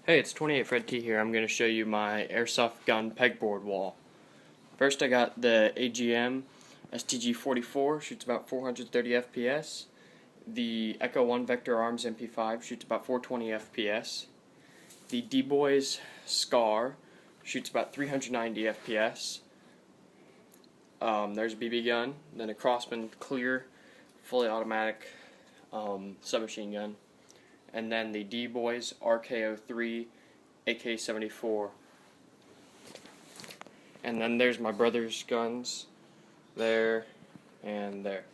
Hey, it's 28 Fred T here. I'm going to show you my Airsoft gun pegboard wall. First I got the AGM STG-44, shoots about 430 FPS. The Echo 1 Vector Arms MP5 shoots about 420 FPS. The D-Boys SCAR shoots about 390 FPS. There's a BB gun, then a Crossman Clear fully automatic submachine gun. And then the D-Boys RKO3 AK-74. And then there's my brother's guns there and there.